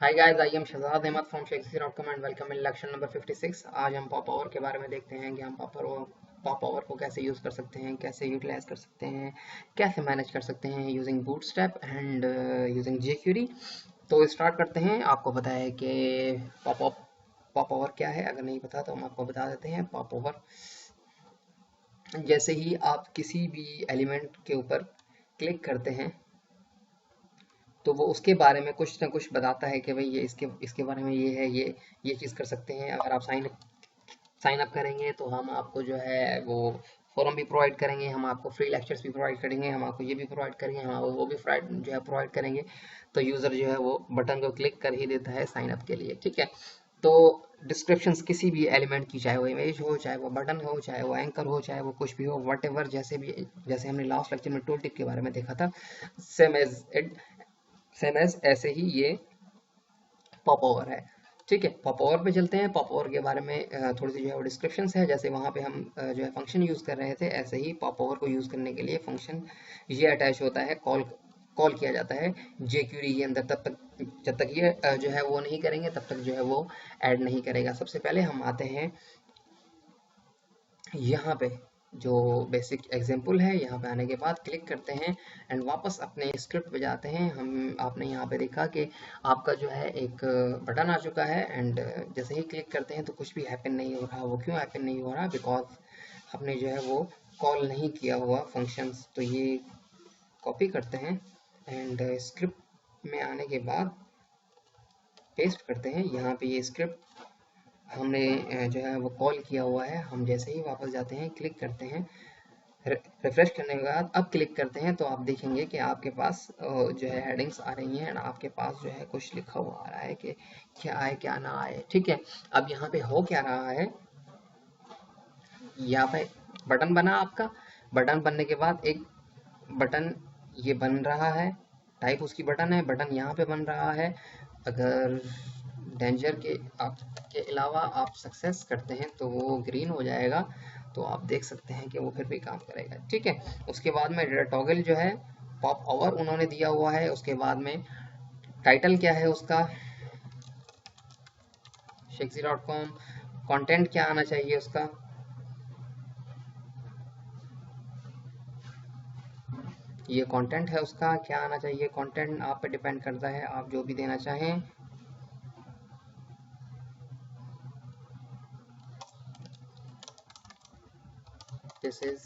Hi guys, I am Shahzad Ahmad from shakespeare.com and welcome in lecture number 56। आज हम pop power के बारे में देखते हैं कि हम पॉप पावर को कैसे यूज़ कर सकते हैं, कैसे यूटिलाइज कर सकते हैं, कैसे मैनेज कर सकते हैं using bootstrap and using jQuery। तो स्टार्ट करते हैं। आपको पता है कि पॉप पॉप पावर क्या है? अगर नहीं पता तो हम आपको बता देते हैं। पॉप पावर जैसे ही आप किसी भी एलिमेंट के ऊपर क्लिक करते हैं तो वो उसके बारे में कुछ ना कुछ बताता है कि भाई ये इसके इसके बारे में ये है, ये चीज़ कर सकते हैं। अगर आप साइन अप करेंगे तो हम आपको जो है वो फोरम भी प्रोवाइड करेंगे, हम आपको फ्री लेक्चर्स भी प्रोवाइड करेंगे, हम आपको ये भी प्रोवाइड करेंगे, हम आपको वो भी प्रोवाइड करेंगे। तो यूज़र जो है वो बटन को क्लिक कर ही देता है साइन अप के लिए, ठीक है। तो डिस्क्रिप्शंस किसी भी एलिमेंट की, चाहे वो इमेज हो, चाहे वो बटन हो, चाहे वो एंकर हो, चाहे वो कुछ भी हो, वट एवर, जैसे हमने लास्ट लेक्चर में टूल टिप के बारे में देखा था, same as it same as ऐसे ही ये पॉप ओवर है। ठीक है, पॉप ओवर पे चलते हैं। पॉप ओवर के बारे में थोड़ी सी जो है वो डिस्क्रिप्शन है। जैसे वहाँ पे हम जो है फंक्शन यूज़ कर रहे थे, ऐसे ही पॉप ओवर को यूज़ करने के लिए फंक्शन ये अटैच होता है, कॉल कॉल किया जाता है jQuery के अंदर। तब तक जब तक ये जो है वो नहीं करेंगे तब तक जो है वो ऐड नहीं करेगा। सबसे पहले हम आते हैं यहाँ पे, जो बेसिक एग्जांपल है। यहाँ पे आने के बाद क्लिक करते हैं एंड वापस अपने स्क्रिप्ट पे जाते हैं। हम आपने यहाँ पे देखा कि आपका जो है एक बटन आ चुका है एंड जैसे ही क्लिक करते हैं तो कुछ भी हैपन नहीं हो रहा। वो क्यों हैपन नहीं हो रहा? बिकॉज आपने जो है वो कॉल नहीं किया हुआ फंक्शंस। तो ये कॉपी करते हैं एंड स्क्रिप्ट में आने के बाद पेस्ट करते हैं। यहाँ पे ये स्क्रिप्ट हमने जो है वो कॉल किया हुआ है। हम जैसे ही वापस जाते हैं, क्लिक करते हैं, रिफ्रेश करने के बाद अब क्लिक करते हैं तो आप देखेंगे कि आपके पास जो है हेडिंग्स आ रही हैं एंड आपके पास जो है कुछ लिखा हुआ आ रहा है कि क्या आए क्या ना आए, ठीक है। अब यहाँ पे हो क्या रहा है, यहाँ पे बटन बना आपका। बटन बनने के बाद एक बटन ये बन रहा है, टाइप उसकी बटन है, बटन यहाँ पे बन रहा है। अगर डेंजर के आपके अलावा आप सक्सेस करते हैं तो वो ग्रीन हो जाएगा। तो आप देख सकते हैं कि वो फिर भी काम करेगा, ठीक है। उसके बाद में टॉगल जो है पॉप ओवर उन्होंने दिया हुआ है। उसके बाद में टाइटल क्या है उसका, shakespeare.com। कंटेंट क्या आना चाहिए उसका, ये कंटेंट है उसका, क्या आना चाहिए। कंटेंट आप पे डिपेंड करता है, आप जो भी देना चाहें। This is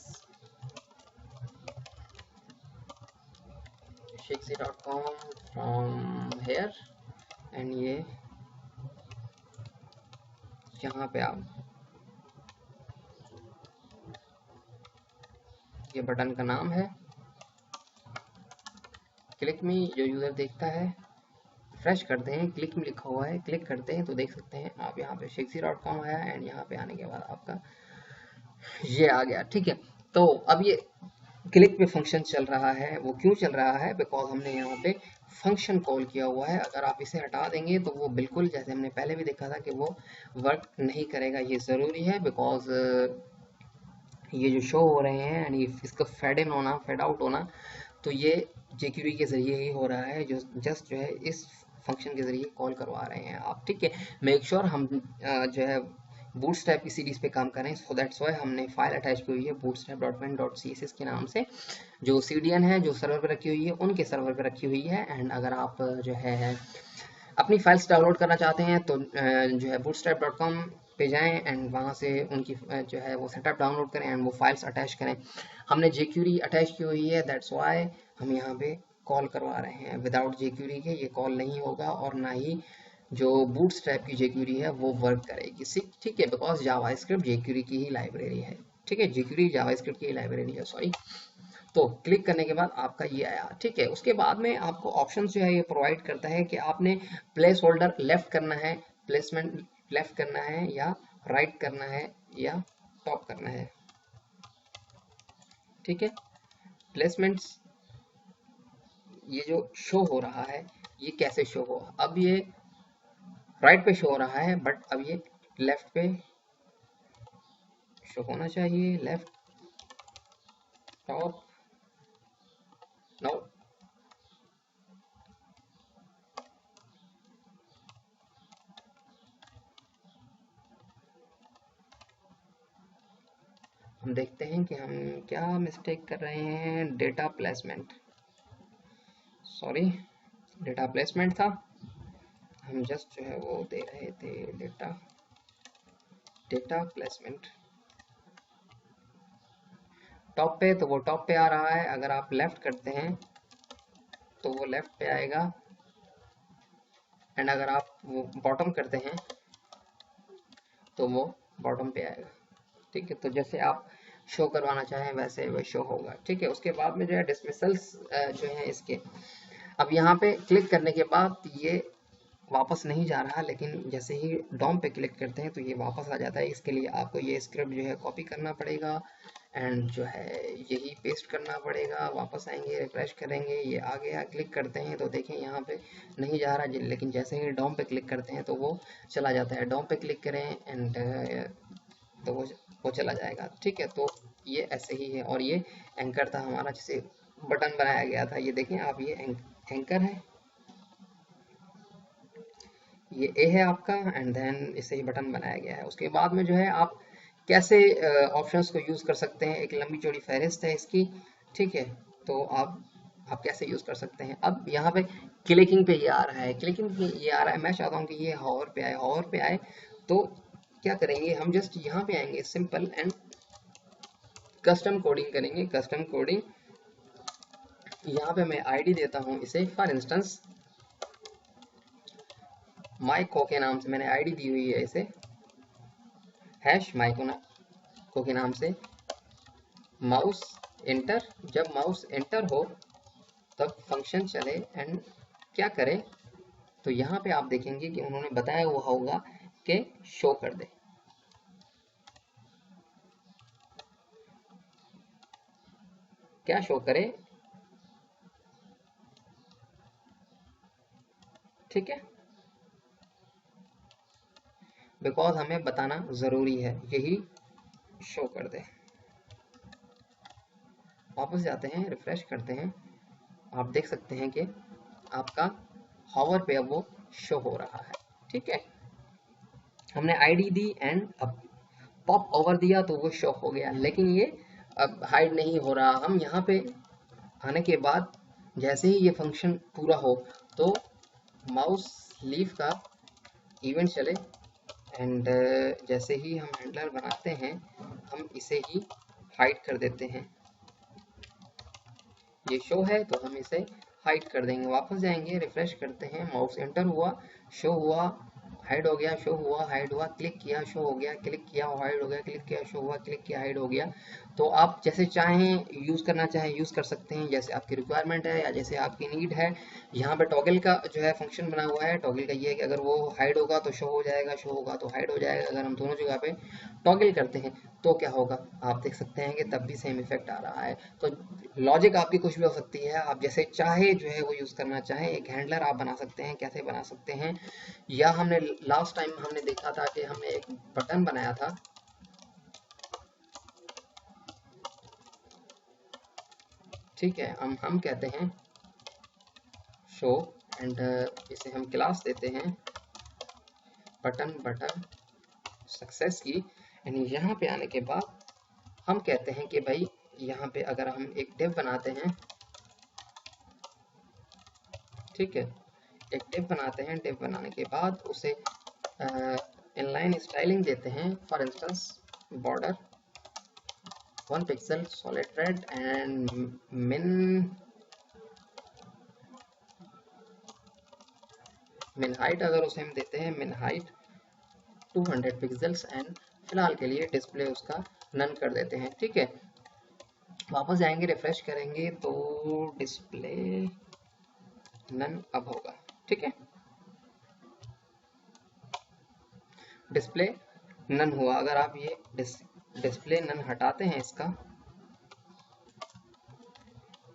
shakespeare.com from here and ये यहाँ पे आप ये बटन का नाम है। क्लिक में जो यूज़र देखता है, फ्रेश करते हैं, क्लिक में लिखा हुआ है, क्लिक करते हैं तो देख सकते हैं आप यहाँ पे shakespeare.com आया एंड यहाँ पे आने के बाद आपका ये आ गया, ठीक है। तो अब ये क्लिक पे फंक्शन चल रहा है। वो क्यों चल रहा है? बिकॉज हमने यहाँ पे फंक्शन कॉल किया हुआ है। अगर आप इसे हटा देंगे तो वो बिल्कुल, जैसे हमने पहले भी देखा था, कि वो वर्क नहीं करेगा। ये ज़रूरी है बिकॉज ये जो शो हो रहे हैं यानी इसका फेड इन होना, फेड आउट होना, तो ये jQuery के ज़रिए ही हो रहा है। जो जस्ट जो है इस फंक्शन के ज़रिए कॉल करवा रहे हैं आप, ठीक है। मेक श्योर हम जो है बूटस्ट्रैप की सीरीज पे काम करें। सो दैट्स वाई हमने फाइल अटैच की हुई है bootstrap.min.css के नाम से। जो CDN है, जो सर्वर पे रखी हुई है, उनके सर्वर पे रखी हुई है। एंड अगर आप जो है अपनी फाइल्स डाउनलोड करना चाहते हैं तो जो है bootstrap.com पे जाएं एंड वहाँ से उनकी जो है वो सेटअप डाउनलोड करें एंड वो फाइल्स अटैच करें। हमने jQuery अटैच की हुई है, दैट्स वाई हम यहाँ पे कॉल करवा रहे हैं। विदाउट jQuery के ये कॉल नहीं होगा और ना ही जो बूटस्ट्रैप की jQuery है वो वर्क करेगी, ठीक है। बिकॉज जावास्क्रिप्ट jQuery की ही लाइब्रेरी है, ठीक है। jQuery जावास्क्रिप्ट की ही लाइब्रेरी है, सॉरी। तो क्लिक करने के बाद आपका ये आया, ठीक है। उसके बाद में आपको ऑप्शन जो है ये प्रोवाइड करता है कि आपने प्लेस होल्डर लेफ्ट करना है, प्लेसमेंट लेफ्ट करना है, या राइट करना है, या टॉप करना है, ठीक है। प्लेसमेंट्स ये जो शो हो रहा है, ये कैसे शो हो, अब ये राइट पे शो हो रहा है बट अब ये लेफ्ट पे शो होना चाहिए। लेफ्ट, टॉप, नो, हम देखते हैं कि हम क्या मिस्टेक कर रहे हैं। Data placement, sorry, data placement था। हम जस्ट जो है वो दे रहे थे डेटा प्लेसमेंट टॉप पे, तो वो टॉप पे आ रहा है। अगर आप लेफ्ट करते हैं तो वो लेफ्ट पे आएगा, एंड अगर आप वो बॉटम करते हैं तो वो बॉटम पे आएगा। ठीक है, तो जैसे आप शो करवाना चाहें वैसे वो शो होगा। ठीक है, उसके बाद में जो है डिसमिसल्स जो है इसके, अब यहाँ पे क्लिक करने के बाद ये वापस नहीं जा रहा, लेकिन जैसे ही डॉम पे क्लिक करते हैं तो ये वापस आ जाता है। इसके लिए आपको ये स्क्रिप्ट जो है कॉपी करना पड़ेगा, एंड जो है यही पेस्ट करना पड़ेगा। वापस आएंगे, रिफ्रेश करेंगे, ये आ गया। क्लिक करते हैं तो देखें यहाँ पे नहीं जा रहा, लेकिन जैसे ही डॉम पे क्लिक करते हैं तो वो चला जाता है। डॉम पे क्लिक करें एंड तो वो चला जाएगा। ठीक है, तो ये ऐसे ही है। और ये एंकर था हमारा, जिसे बटन बनाया गया था। ये देखें आप, ये एंकर है, ये ए है आपका, एंड देन इसे ही बटन बनाया गया है। उसके बाद में जो है आप कैसे ऑप्शंस को यूज़ कर सकते हैं, एक लंबी चौड़ी फहरिस्त है इसकी। ठीक है, तो आप कैसे यूज़ कर सकते हैं। अब यहाँ पे क्लिकिंग पे ये आ रहा है, क्लिकिंग पे ये आ रहा है। मैं चाहता हूँ कि ये हॉवर पे आए, हॉवर पे आए तो क्या करेंगे, हम जस्ट यहाँ पे आएंगे, सिंपल एंड कस्टम कोडिंग करेंगे। कस्टम कोडिंग, यहाँ पे मैं आईडी देता हूँ इसे, फॉर इंस्टेंस माइको के नाम से मैंने आईडी दी हुई है इसे, हैश माइको के नाम से। माउस एंटर, जब माउस एंटर हो तब फंक्शन चले एंड क्या करे, तो यहाँ पे आप देखेंगे कि उन्होंने बताया हुआ होगा कि शो कर दे। क्या शो करे, ठीक है, बिकॉज हमें बताना जरूरी है, यही शो कर दे। वापस जाते हैं, रिफ्रेश करते हैं, आप देख सकते हैं कि आपका हॉवर पे अब वो शो हो रहा है। ठीक है, हमने आईडी दी एंड अब पॉप ओवर दिया तो वो शो हो गया, लेकिन ये अब हाइड नहीं हो रहा। हम यहाँ पे आने के बाद जैसे ही ये फंक्शन पूरा हो तो माउस लीव का इवेंट चले, एंड जैसे ही हम हैंडलर बनाते हैं हम इसे ही हाइड कर देते हैं। ये शो है तो हम इसे हाइड कर देंगे। वापस जाएंगे, रिफ्रेश करते हैं, माउस एंटर हुआ, शो हुआ, हाइड हो गया, शो हुआ, हाइड हुआ, क्लिक किया, शो हो गया, क्लिक किया, हाइड हो गया, क्लिक किया, शो हुआ, क्लिक किया, हाइड हो गया। तो आप जैसे चाहें यूज़ करना चाहें यूज़ कर सकते हैं, जैसे आपकी रिक्वायरमेंट है या जैसे आपकी नीड है। यहाँ पे टॉगल का जो है फंक्शन बना हुआ है। टॉगल का ये है कि अगर वो हाइड होगा तो शो हो जाएगा, शो होगा तो हाइड हो जाएगा। अगर हम दोनों जगह पे टॉगल करते हैं तो क्या होगा, आप देख सकते हैं कि तब भी सेम इफेक्ट आ रहा है। तो लॉजिक आपकी कुछ भी हो सकती है, आप जैसे चाहे जो है वो यूज़ करना चाहें। एक हैंडलर आप बना सकते हैं, कैसे बना सकते हैं, या हमने लास्ट टाइम हमने देखा था कि हमने एक बटन बनाया था। ठीक है, हम कहते हैं शो, एंड इसे हम क्लास देते हैं बटन सक्सेस की। एंड यहाँ पे आने के बाद हम कहते हैं कि भाई यहाँ पे अगर हम एक डिव बनाते हैं, ठीक है, एक डिव बनाते हैं, डिव बनाने के बाद उसे इनलाइन स्टाइलिंग देते हैं, for instance border 1 pixel solid red and मिन हाइट, अगर उसे हम देते हैं मिन हाइट 200 पिक्सल्स, एंड फिलहाल के लिए डिस्प्ले उसका नन कर देते हैं। ठीक है, वापस जाएंगे, रिफ्रेश करेंगे तो डिस्प्ले नन अब होगा। ठीक है, डिस्प्ले नन हुआ। अगर आप ये डिस्प्ले नन हटाते हैं इसका,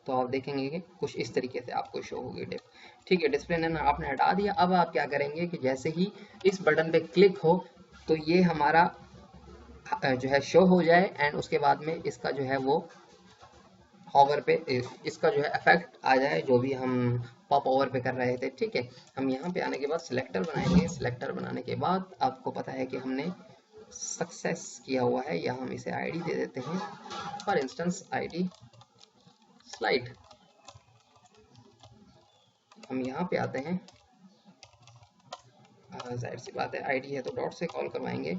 तो आप देखेंगे कि कुछ इस तरीके से आपको शो होगी डिप। ठीक है, डिस्प्ले नन आपने हटा दिया। अब आप क्या करेंगे कि जैसे ही इस बटन पे क्लिक हो तो ये हमारा जो है शो हो जाए, एंड उसके बाद में इसका जो है वो हॉवर पे इसका जो है इफेक्ट आ जाए, जो भी हम पॉप ओवर पे कर रहे थे। ठीक है, हम यहाँ पे आने के बाद सिलेक्टर बनाएंगे। सिलेक्टर बनाने के बाद आपको पता है कि हमने सक्सेस किया हुआ है, या हम इसे आईडी दे देते हैं, फॉर इंस्टेंस आईडी स्लाइड। हम यहाँ पे आते हैं, जाहिर सी बात है आईडी है तो डॉट से कॉल करवाएंगे।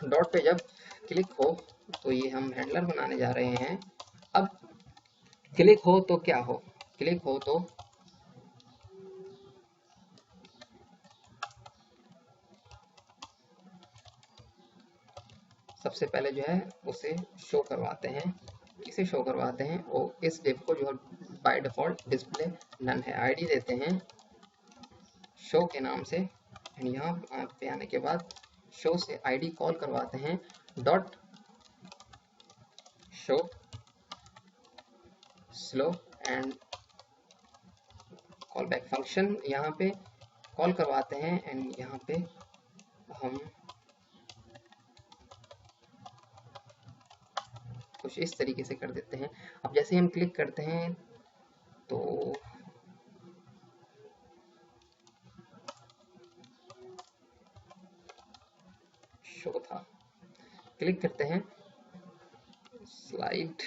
डॉट पे जब क्लिक हो तो ये हम हैंडलर बनाने जा रहे हैं। अब क्लिक हो तो क्या हो, क्लिक हो तो सबसे पहले जो है उसे शो करवाते हैं। किसे शो करवाते हैं, वो इस डिव को जो बाय डिफॉल्ट डिस्प्ले नन है, आईडी देते हैं शो के नाम से, एंड यहाँ पे आने के बाद शो से आईडी कॉल करवाते हैं, dot show slow and call back function यहाँ पे कॉल करवाते हैं, एंड यहाँ पे हम कुछ इस तरीके से कर देते हैं। अब जैसे हम क्लिक करते हैं तो शो था, क्लिक करते हैं स्लाइड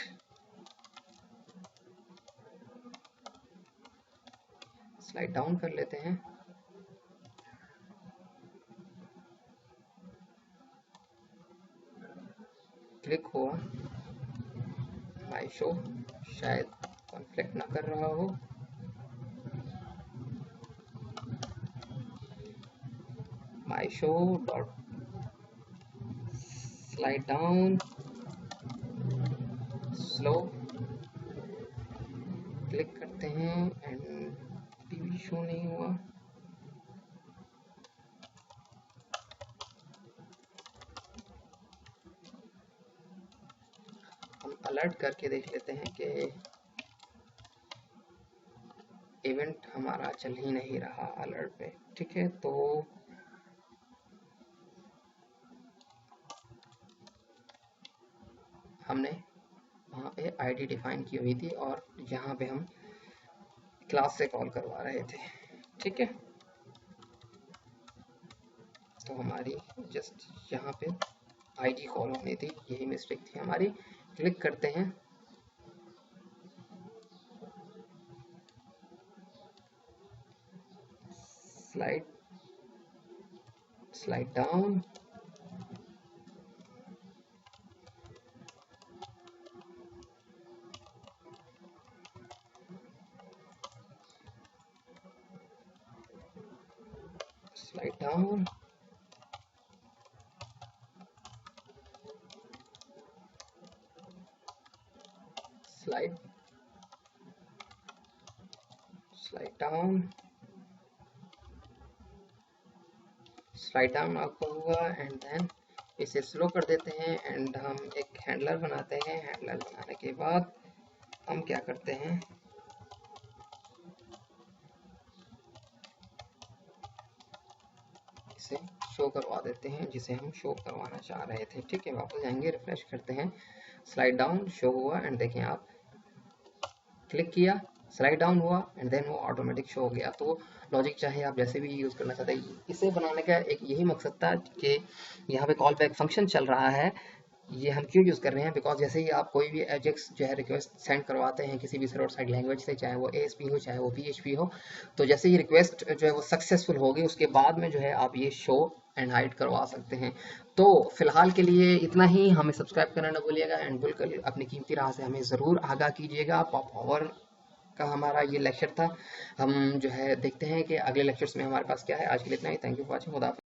डाउन कर लेते हैं, क्लिक हुआ, माई शो शायद कॉन्फ्लिक्ट ना कर रहा हो, my show dot slide down slow, click करते हैं एंड टीवी शो नहीं हुआ। हम अलर्ट करके देख लेते हैं कि इवेंट हमारा चल ही नहीं रहा अलर्ट पे, ठीक है। तो हमने वहाँ पे आईडी डिफाइन की हुई थी और यहाँ पे हम क्लास से कॉल करवा रहे थे, ठीक है। तो हमारी जस्ट यहाँ पे आईडी कॉल होनी थी, यही मिस्टेक थी हमारी। क्लिक करते हैं, slide down, slide down, slide down, slide down आपका हुआ, एंड देन इसे स्लो कर देते हैं, एंड हम एक हैंडलर बनाते हैं। हैंडलर बनाने के बाद हम क्या करते हैं, इसे शो करवा देते हैं जिसे हम शो करवाना चाह रहे थे, ठीक है। वापस जाएंगे, रिफ्रेश करते हैं, स्लाइड डाउन शो हुआ, एंड देखें आप क्लिक किया, स्लाइड डाउन हुआ, एंड देन वो ऑटोमेटिक शो हो गया। तो लॉजिक चाहे आप जैसे भी यूज़ करना चाहते हैं, इसे बनाने का एक यही मकसद था कि यहाँ पे कॉल बैक फंक्शन चल रहा है। ये हम क्यों यूज़ कर रहे हैं, बिकॉज जैसे ही आप कोई भी एजेक्स जो है रिक्वेस्ट सेंड करवाते हैं किसी भी सर्वर साइड लैंग्वेज से, चाहे वो ASP हो चाहे वो PHP हो, तो जैसे ही रिक्वेस्ट जो है वो सक्सेसफुल होगी उसके बाद में जो है आप ये शो एंड हाइड करवा सकते हैं। तो फिलहाल के लिए इतना ही, हमें सब्सक्राइब करना ना भूलिएगा, एंड बिल्कुल अपनी कीमती राह से हमें ज़रूर आगाह कीजिएगा। पॉप पावर का हमारा ये लेक्चर था, हम जो है देखते हैं कि अगले लेक्चर्स में हमारे पास क्या है। आज के लिए इतना ही, थैंक यू फॉर वॉचिंग, खुदा हाफिज़।